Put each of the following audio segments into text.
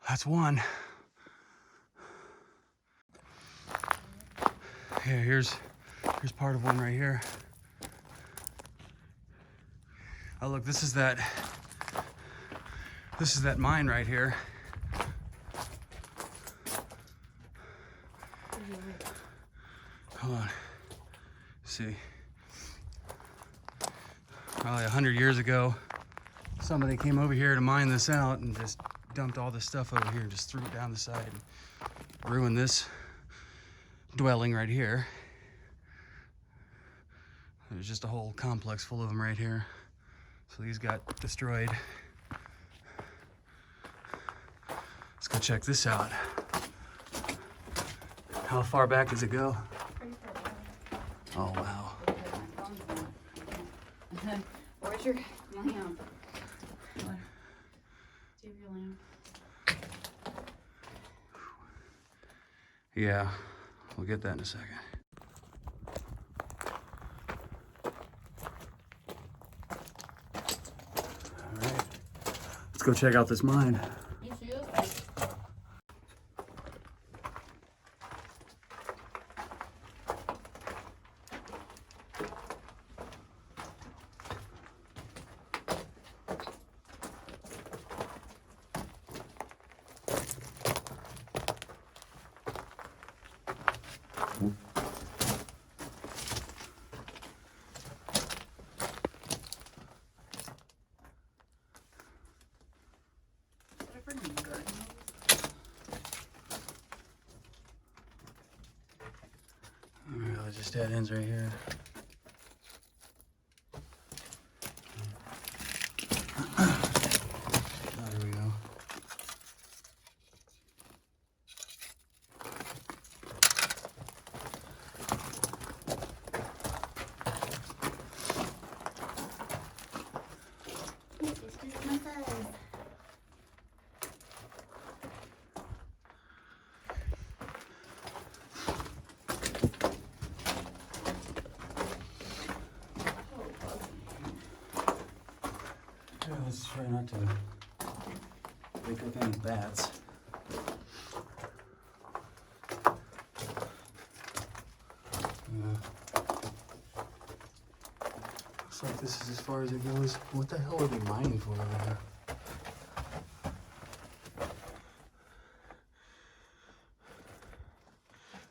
That's one. Yeah, here's part of one right here. Oh look, this is that mine right here. Hold on. See. Probably 100 years ago, somebody came over here to mine this out and just dumped all this stuff over here and just threw it down the side and ruined this dwelling right here. There's just a whole complex full of them right here. So these got destroyed. Let's go check this out. How far back does it go? Oh, wow. Where's your lamp? Do you have your lamp? Yeah, we'll get that in a second. All right, let's go check out this mine. You see it? Alright, just dead ends right here. There we go. Yeah, let's try not to wake up any bats. Looks like this is as far as it goes. What the hell are they mining for over there?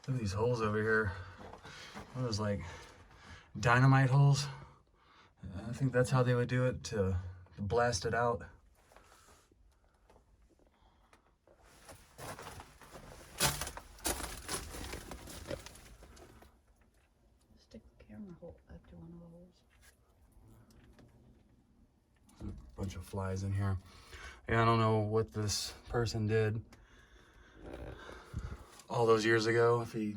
Look at these holes over here. What are those, like dynamite holes? I think that's how they would do it, to blast it out. Stick the camera hole up to one of the holes. There's a bunch of flies in here. Yeah, I don't know what this person did all those years ago, if he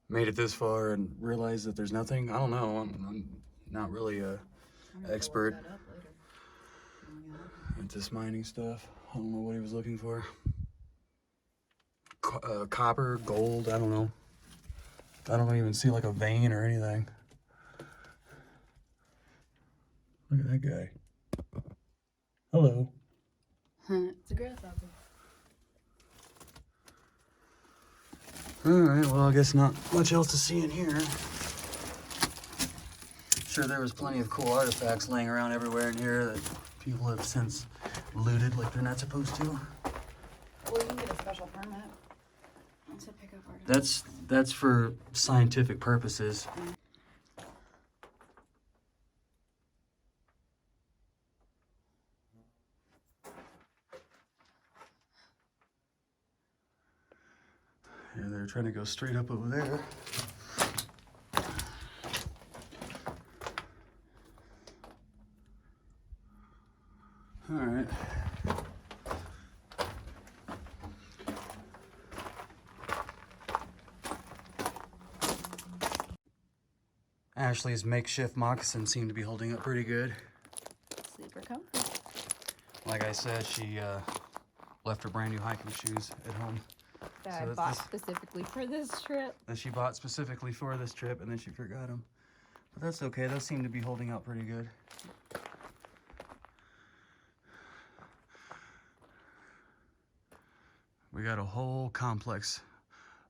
made it this far and realized that there's nothing. I don't know. I'm not really a expert at this mining stuff. I don't know what he was looking for. Copper, gold, I don't know. I don't even see like a vein or anything. Look at that guy. Hello. It's a grasshopper. Alright, well, I guess not much else to see in here. Sure, there was plenty of cool artifacts laying around everywhere in here that people have since looted like they're not supposed to. Well, you can get a special permit. Once I pick up artifacts. That's for scientific purposes. Yeah, they're trying to go straight up over there. All right. Ashley's makeshift moccasins seem to be holding up pretty good. Super comfy. Like I said, she left her brand new hiking shoes at home. That I bought specifically for this trip. That she bought specifically for this trip, and then she forgot them. But that's okay. Those seem to be holding out pretty good. We got a whole complex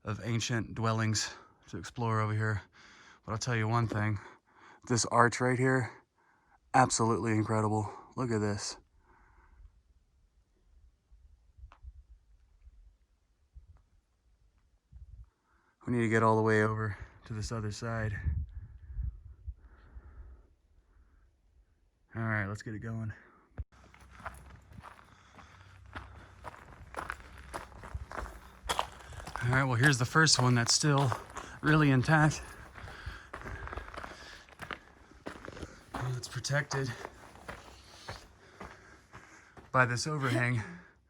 of ancient dwellings to explore over here. But I'll tell you one thing, this arch right here, absolutely incredible. Look at this. We need to get all the way over to this other side. All right, let's get it going. All right, well, here's the first one that's still really intact. It's protected by this overhang.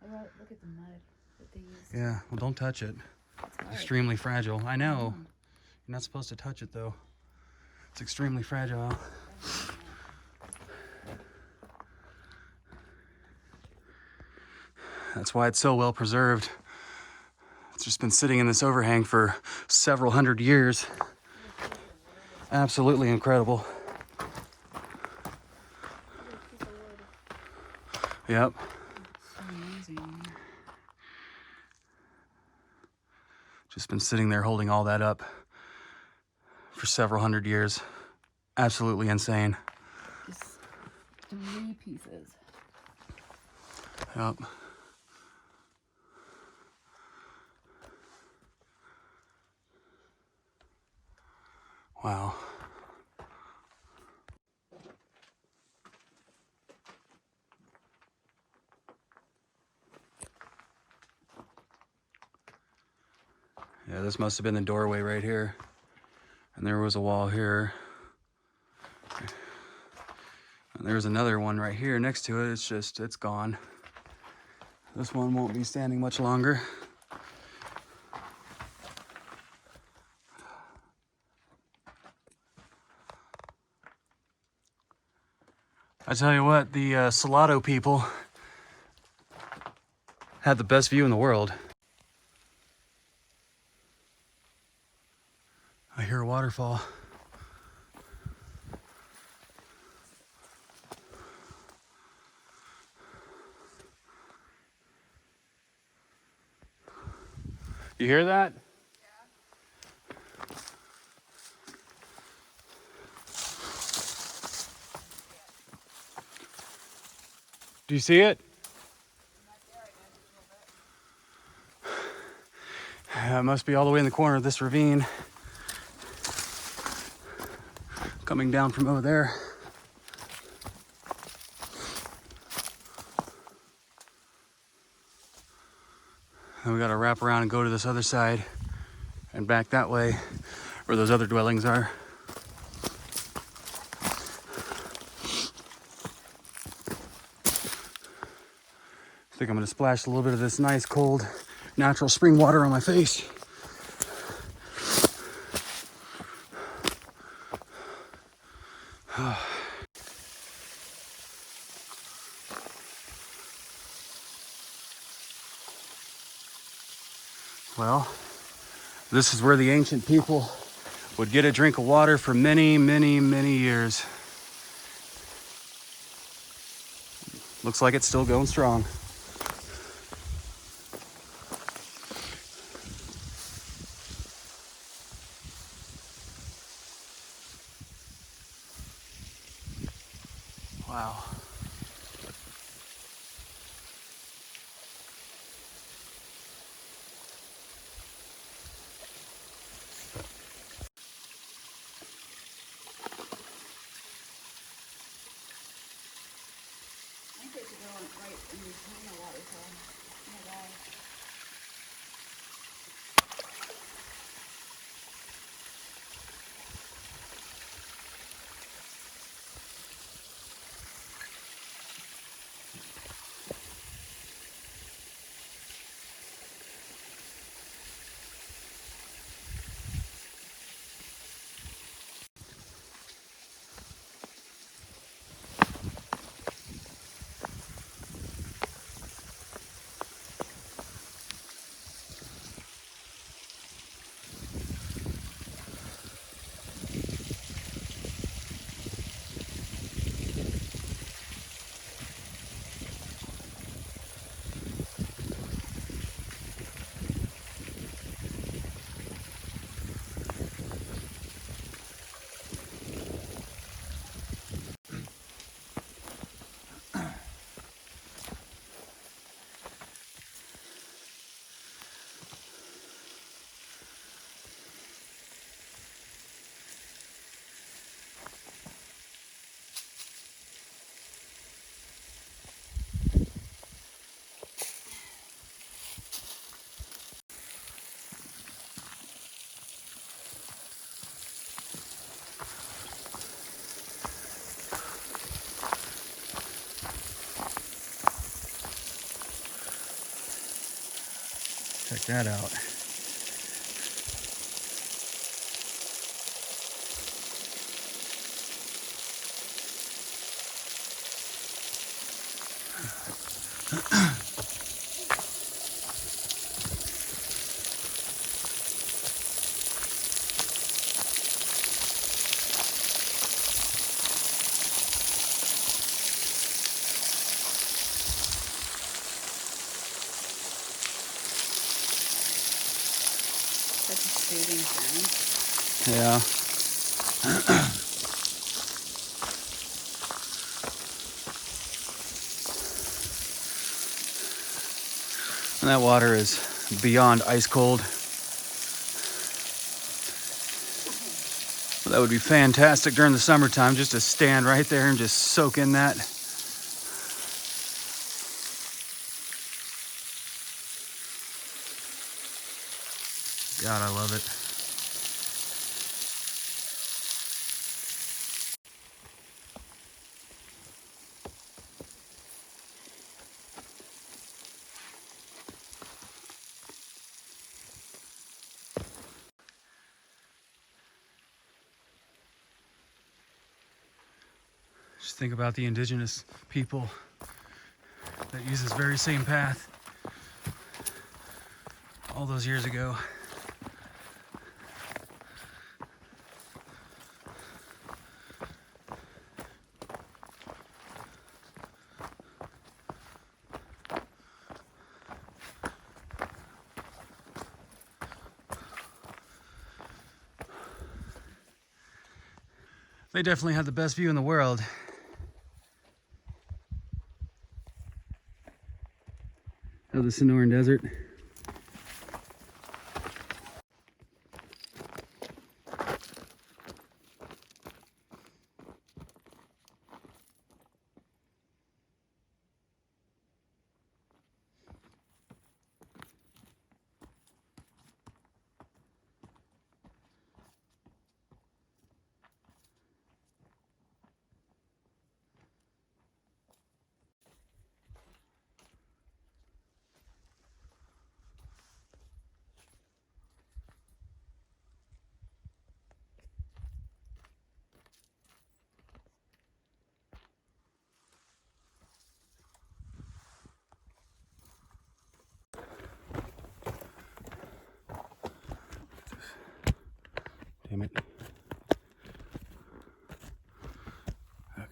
Look at the mud that they used. Yeah, well, don't touch it. It's Extremely fragile. I know. You're not supposed to touch it, though. It's extremely fragile. That's why it's so well preserved. It's just been sitting in this overhang for several hundred years. Absolutely incredible. Yep. Amazing. Just been sitting there holding all that up for several hundred years. Absolutely insane. Just 3 pieces. Yep. Wow. Yeah, this must have been the doorway right here. And there was a wall here. And there's another one right here next to it. It's gone. This one won't be standing much longer. I tell you what, the Salado people had the best view in the world. I hear a waterfall. You hear that? Do you see it? It must be all the way in the corner of this ravine. Coming down from over there. And we gotta wrap around and go to this other side and back that way where those other dwellings are. I think I'm gonna splash a little bit of this nice cold natural spring water on my face. Well, this is where the ancient people would get a drink of water for many, many, many years. Looks like it's still going strong. Wow. I think they should go right in the waterfall. Oh my God. Check that out. Such a soothing sound. Yeah. And that water is beyond ice cold. That would be fantastic during the summertime, just to stand right there and just soak in that. God, I love it. Just think about the indigenous people that use this very same path all those years ago. They definitely had the best view in the world. Of the Sonoran Desert. Damn it. Okay.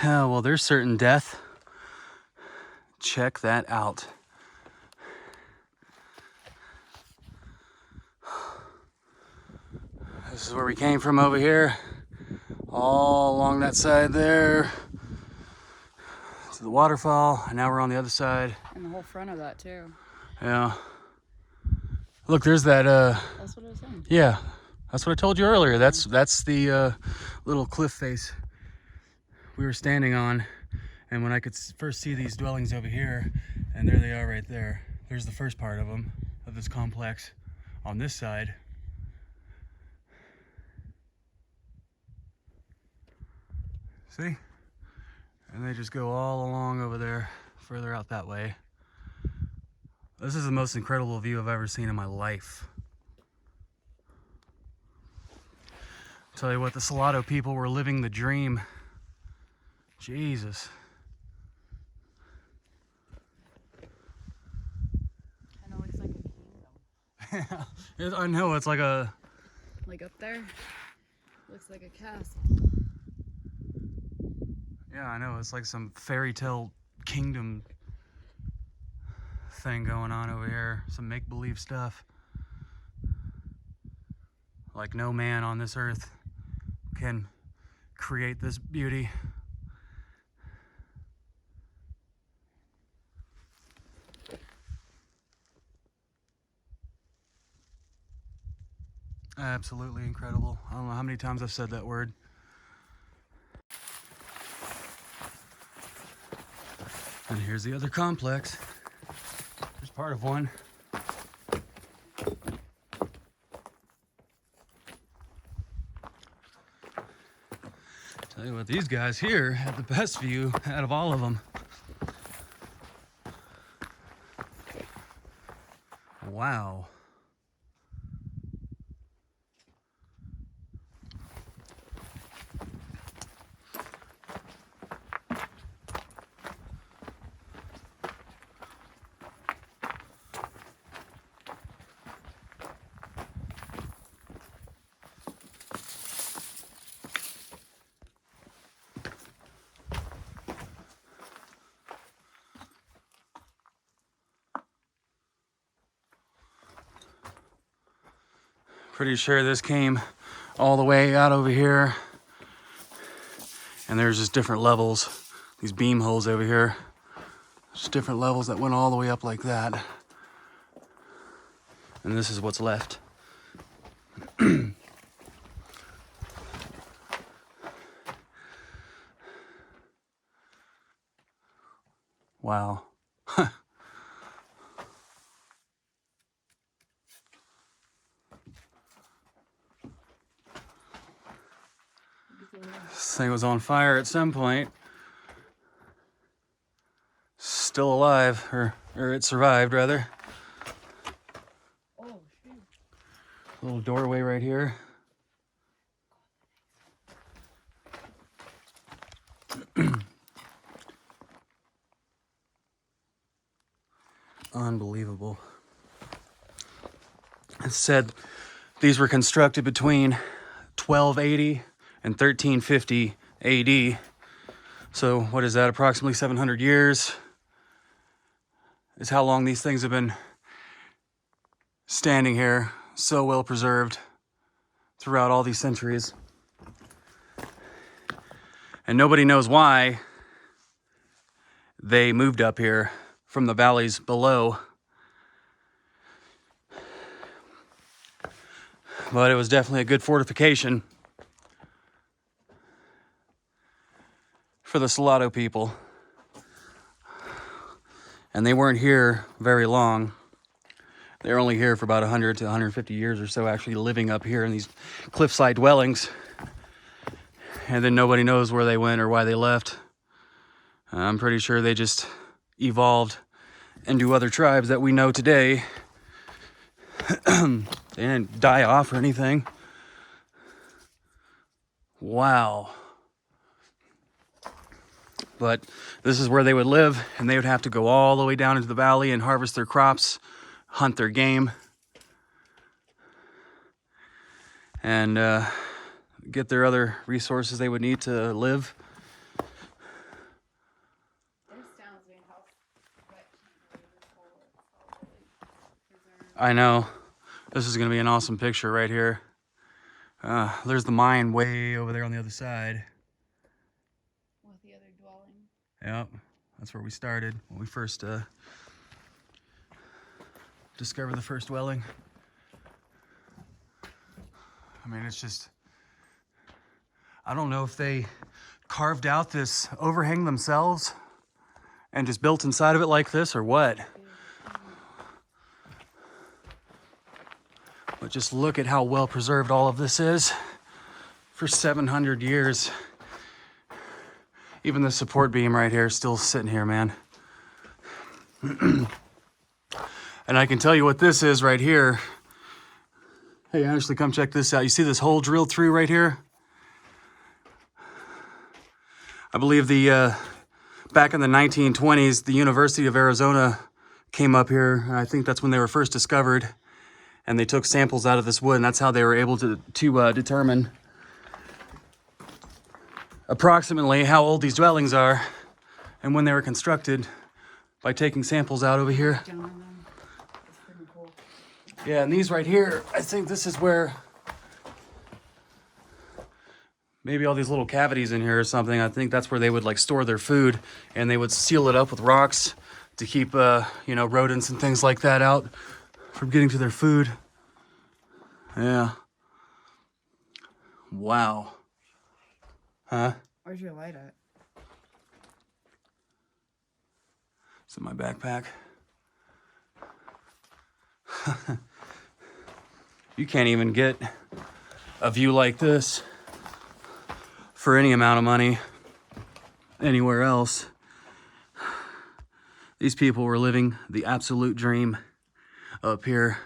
Oh, well, there's certain death. Check that out. This is where we came from over here. All along that side there. To the waterfall. And now we're on the other side. And the whole front of that too. Yeah. Look, there's that, That's what I was saying. yeah. That's what I told you earlier. That's the little cliff face we were standing on. And when I could first see these dwellings over here, and there they are right there. There's the first part of them, of this complex on this side. See? And they just go all along over there, further out that way. This is the most incredible view I've ever seen in my life. Tell you what, the Salado people were living the dream. Jesus. Kind of looks like a kingdom. Yeah, I know, it's like a... Like up there, looks like a castle. Yeah, I know. It's like some fairy tale kingdom thing going on over here. Some make-believe stuff. Like no man on this earth can create this beauty. Absolutely incredible. I don't know how many times I've said that word. And here's the other complex. There's part of one. Tell you what, these guys here had the best view out of all of them. Wow. Pretty sure this came all the way out over here. And there's just different levels. These beam holes over here. Just different levels that went all the way up like that. And this is what's left. Wow. This thing was on fire at some point. Still alive, or it survived rather. Oh, shoot. Little doorway right here. Unbelievable. It said these were constructed between 1280 and 1350 AD. So what is that? Approximately 700 years is how long these things have been standing here, so well preserved throughout all these centuries. And nobody knows why they moved up here from the valleys below. But it was definitely a good fortification for the Salado people. And they weren't here very long. They were only here for about 100 to 150 years or so, actually living up here in these cliffside dwellings. And then nobody knows where they went or why they left. I'm pretty sure they just evolved into other tribes that we know today. They didn't die off or anything. Wow. But this is where they would live, and they would have to go all the way down into the valley and harvest their crops, hunt their game, and get their other resources they would need to live. I know. This is going to be an awesome picture right here. There's the mine way over there on the other side. With the other dwelling. Yep, that's where we started when we first discovered the first dwelling. I mean, it's just, I don't know if they carved out this overhang themselves and just built inside of it like this or what. But just look at how well preserved all of this is for 700 years. Even the support beam right here is still sitting here, man. And I can tell you what this is right here. Hey, Ashley, come check this out. You see this hole drilled through right here? I believe back in the 1920s, the University of Arizona came up here. I think that's when they were first discovered. And they took samples out of this wood, and that's how they were able to determine approximately how old these dwellings are and when they were constructed by taking samples out over here. It's freaking cool. Yeah, and these right here, I think this is where maybe all these little cavities in here or something. I think that's where they would like store their food, and they would seal it up with rocks to keep, you know, rodents and things like that out from getting to their food. Yeah. Wow. Huh? Where's your light at? It's in my backpack. You can't even get a view like this for any amount of money anywhere else. These people were living the absolute dream up here.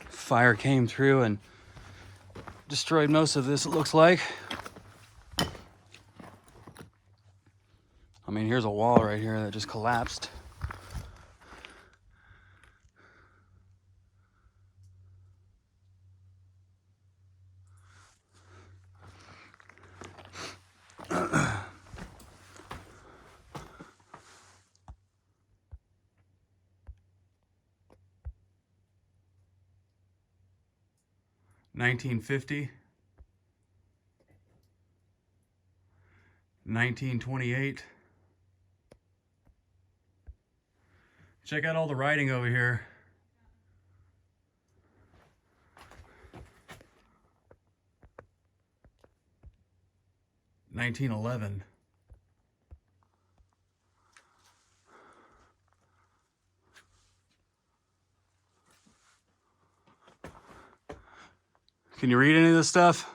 Fire came through and destroyed most of this, it looks like. I mean, here's a wall right here that just collapsed. $1950, 1928. Check out all the writing over here. $1911. Can you read any of this stuff?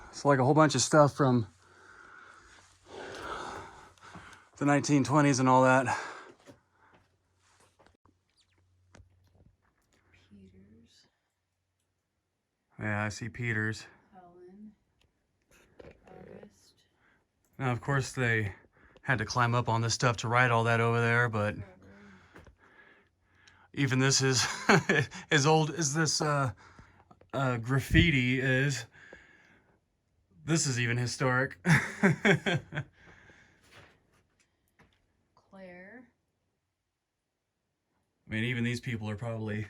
It's like a whole bunch of stuff from the 1920s and all that. Peters. Yeah, I see Peters. Helen. August. Now, of course, they had to climb up on this stuff to write all that over there, but even this is as old as this graffiti is. This is even historic. Claire. I mean, even these people are probably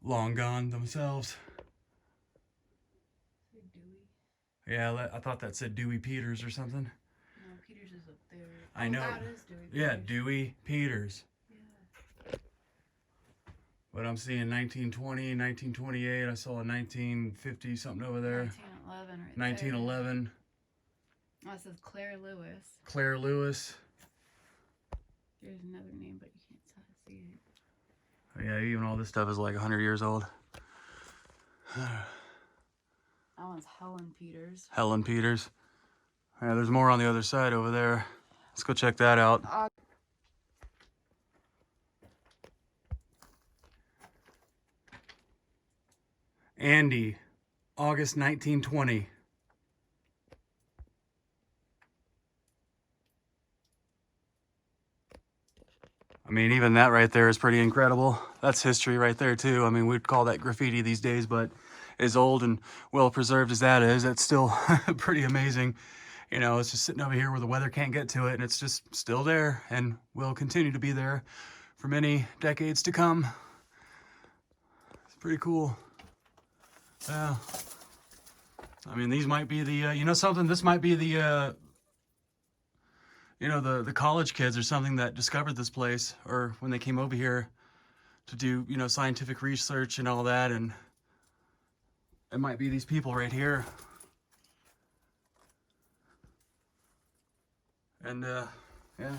long gone themselves. Dewey. Yeah, I thought that said Dewey Peters or something. No, Peters is up there. I know. That is Dewey Peters. Yeah, Dewey Peters. Yeah. But I'm seeing 1920, 1928. I saw a 1950 something over there. 1911 right 1911. there. Oh, it says Claire Lewis. Claire Lewis. There's another name, but you can't see it. Yeah, even all this stuff is like 100 years old. That one's Helen Peters. Helen Peters. Yeah, there's more on the other side over there. Let's go check that out. Andy, August 1920. I mean, even that right there is pretty incredible. That's history right there too. I mean, we'd call that graffiti these days, but as old and well preserved as that is, that's still pretty amazing. You know, it's just sitting over here where the weather can't get to it, and it's just still there and will continue to be there for many decades to come. It's pretty cool. Yeah. I mean, these might be the, you know something, this might be the, you know, the college kids or something that discovered this place, or when they came over here to do, you know, scientific research and all that, and it might be these people right here. And, yeah.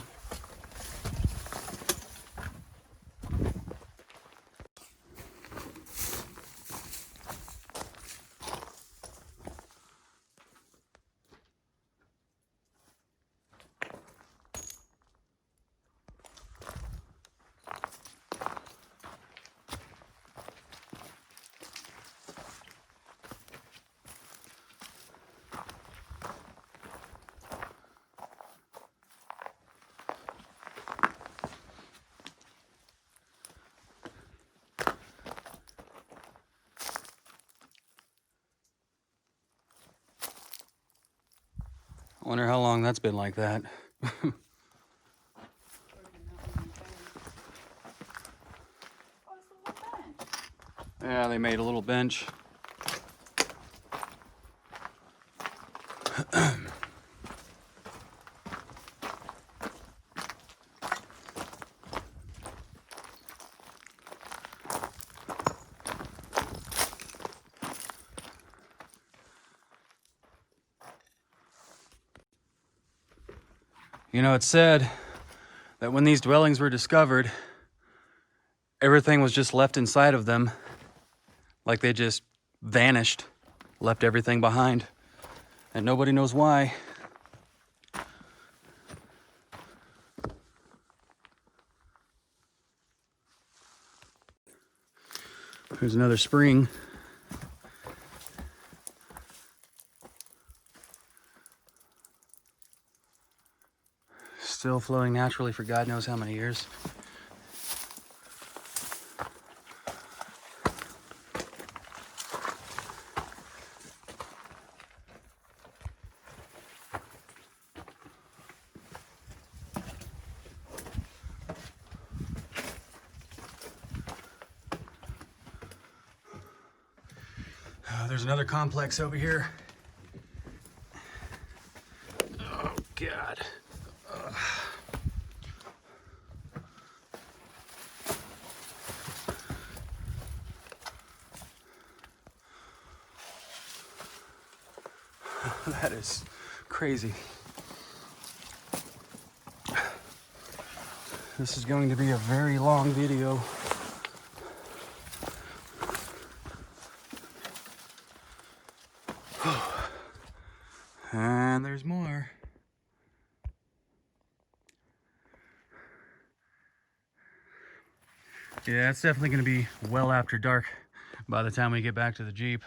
I wonder how long that's been like that. Yeah, they made a little bench. You know, it's said that when these dwellings were discovered, everything was just left inside of them. Like they just vanished, left everything behind. And nobody knows why. There's another spring. Still flowing naturally for God knows how many years. There's another complex over here. Oh, God. That is crazy. This is going to be a very long video. And there's more. Yeah, it's definitely going to be well after dark by the time we get back to the Jeep.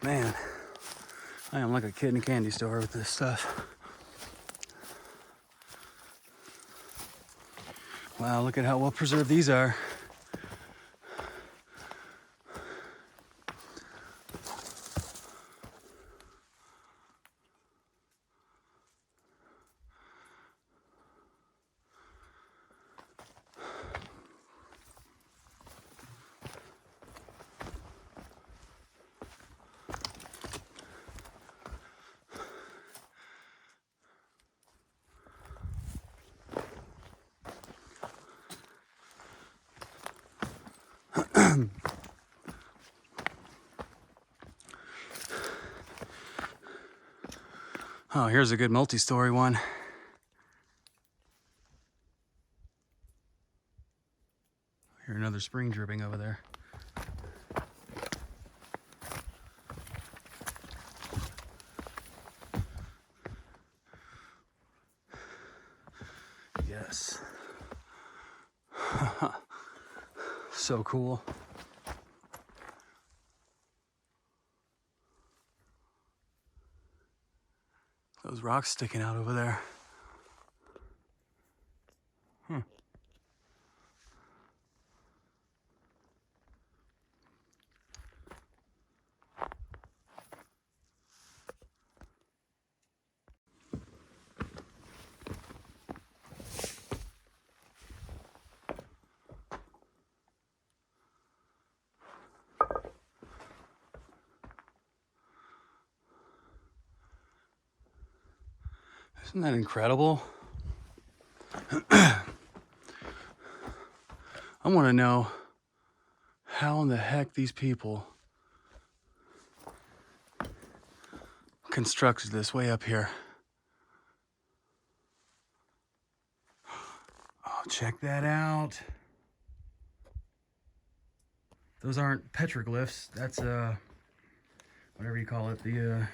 Man, I am like a kid in a candy store with this stuff. Wow, look at how well preserved these are. Oh, here's a good multi-story one. Here's another spring dripping over there. Yes. So cool. Those rocks sticking out over there. Isn't that incredible? I want to know how in the heck these people constructed this way up here. Oh, check that out. Those aren't petroglyphs. That's whatever you call it. The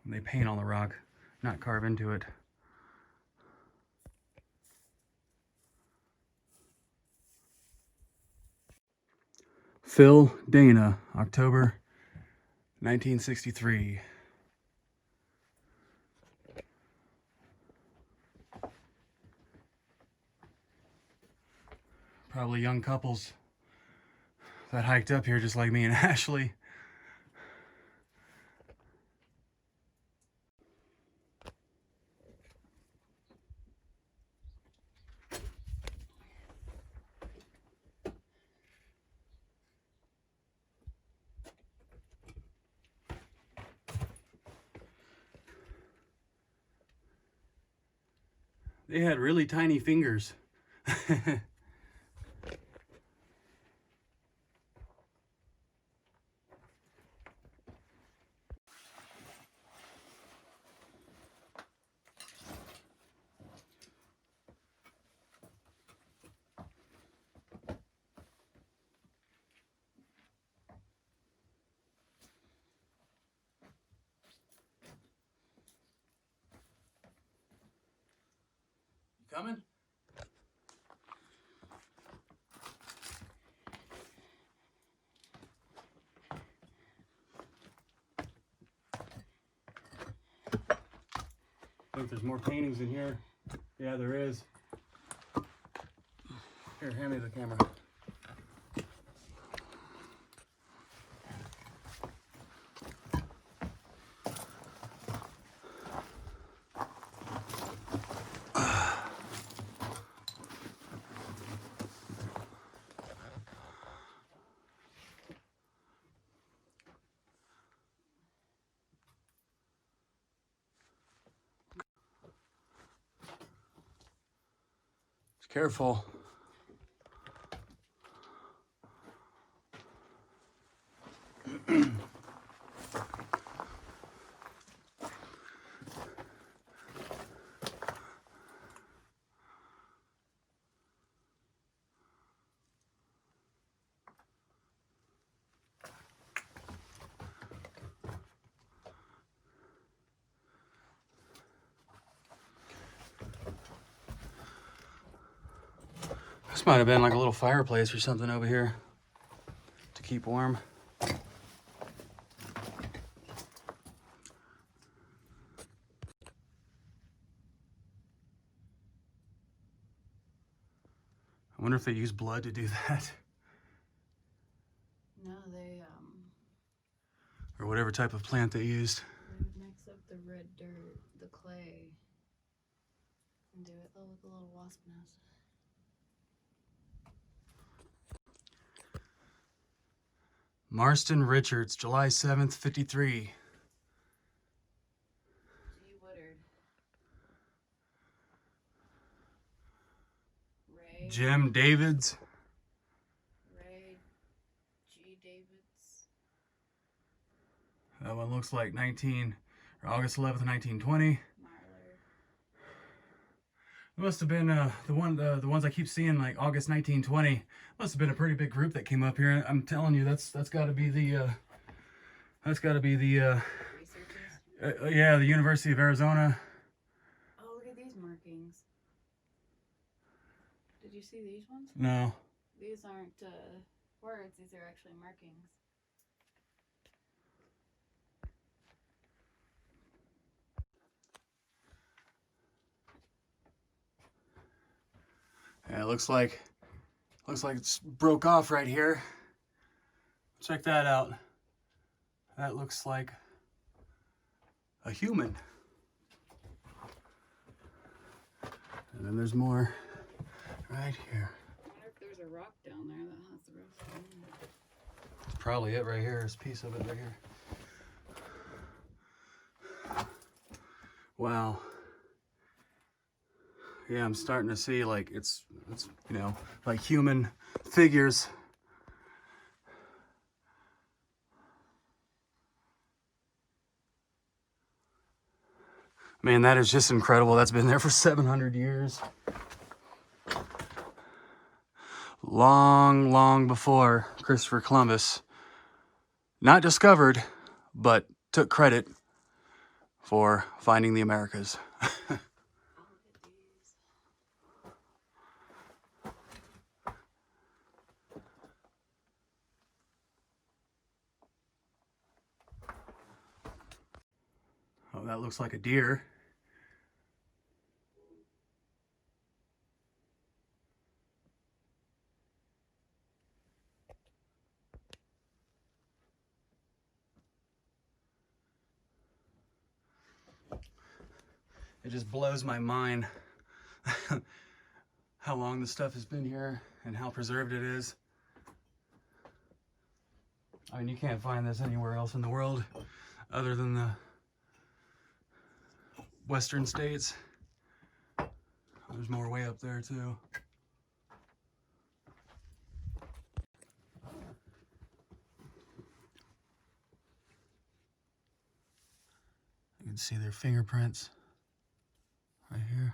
they paint on the rock, not carve into it. Phil Dana, October 1963. Probably young couples that hiked up here just like me and Ashley. They had really tiny fingers. Coming? I think there's more paintings in here. Yeah, there is. Here, hand me the camera. Careful. This might have been like a little fireplace or something over here to keep warm. I wonder if they use blood to do that. No, they Or whatever type of plant they used. would mix up the red dirt, the clay, and do it like a little wasp nest. Marston Richards, July 7th, 53. G. Woodard. Ray. Jim Davids. Ray. G. Davids. That one looks like August 11th, 1920. It must have been the ones I keep seeing, like August 1920. Must have been a pretty big group that came up here. I'm telling you, that's got to be the Researchers. yeah, the University of Arizona. Oh, look at these markings. Did you see these ones? No. These aren't words. These are actually markings. Yeah, it looks like it's broke off right here. Check that out. That looks like a human. And then there's more right here. I wonder if there's a rock down there that has the rest of them. That's probably it right here. There's a piece of it right here. Wow. Yeah, I'm starting to see like it's you know, like human figures. Man, that is just incredible. That's been there for 700 years. Long, long before Christopher Columbus not discovered, but took credit for finding the Americas. that looks like a deer. It just blows my mind how long this stuff has been here and how preserved it is. I mean, you can't find this anywhere else in the world other than the western states. There's more way up there too. You can see their fingerprints right here.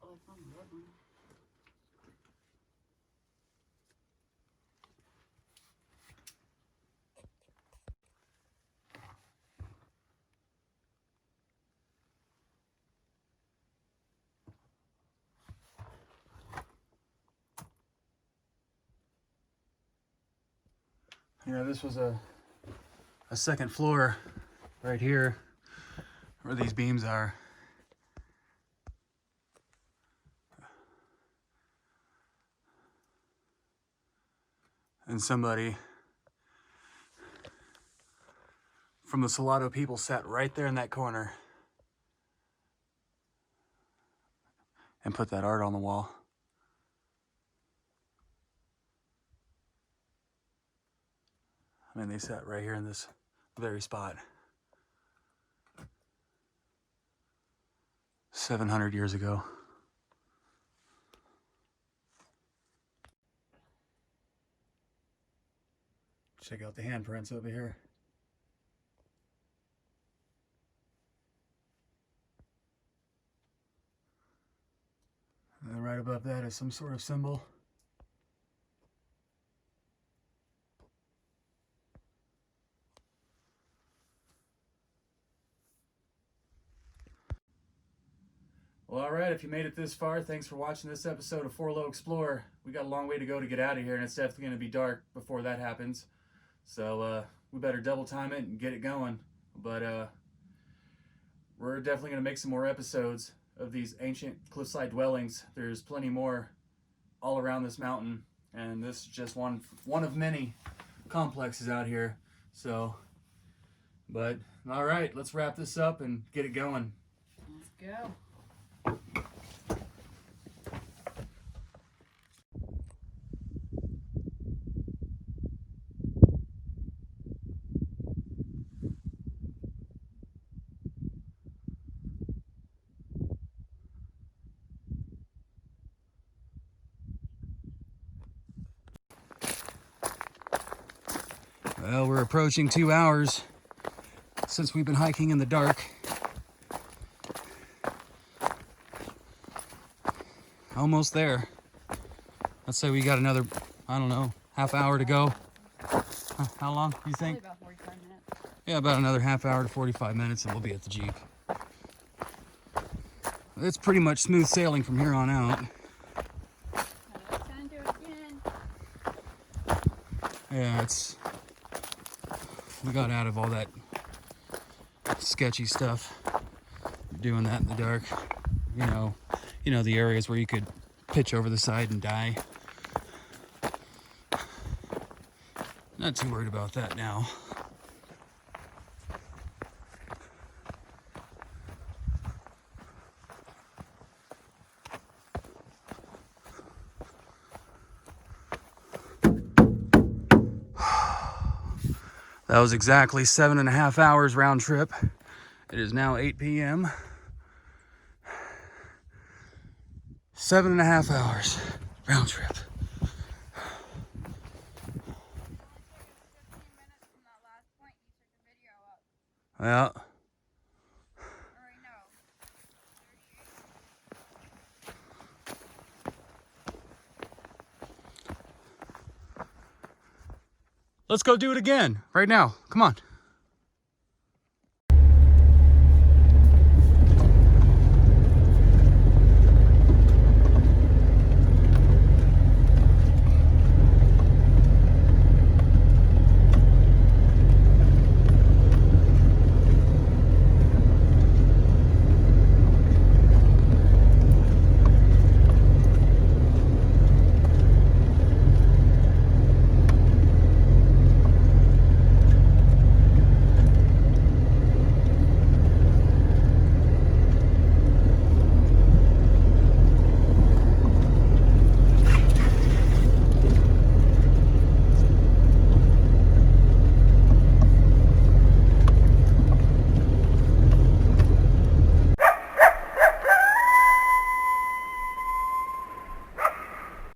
Oh, I found the red one. Yeah, this was a second floor right here where these beams are. And somebody from the Salado People sat right there in that corner and put that art on the wall. I mean, they sat right here in this very spot. 700 years ago. Check out the handprints over here. And then right above that is some sort of symbol. Well, all right, if you made it this far, thanks for watching this episode of Four Low Explorer. We got a long way to go to get out of here, and it's definitely going to be dark before that happens. So we better double time it and get it going. But we're definitely going to make some more episodes of these ancient cliffside dwellings. There's plenty more all around this mountain, and this is just one of many complexes out here. So, but all right, let's wrap this up and get it going. Let's go. Well, we're approaching 2 hours since we've been hiking in the dark. Almost there. Let's say we got another, I don't know, half hour to go. How long do you think? Probably about 45 minutes. Yeah, about another half hour to 45 minutes and we'll be at the Jeep. It's pretty much smooth sailing from here on out. Time to do it again. Yeah, we got out of all that sketchy stuff doing that in the dark. You know the areas where you could pitch over the side and die. Not too worried about that now. That was exactly 7.5 hours round trip. It is now 8 p.m. 7.5 hours round trip. 15 minutes from that last point you took the video up. Yeah. Or I know. 38. Let's go do it again right now. Come on.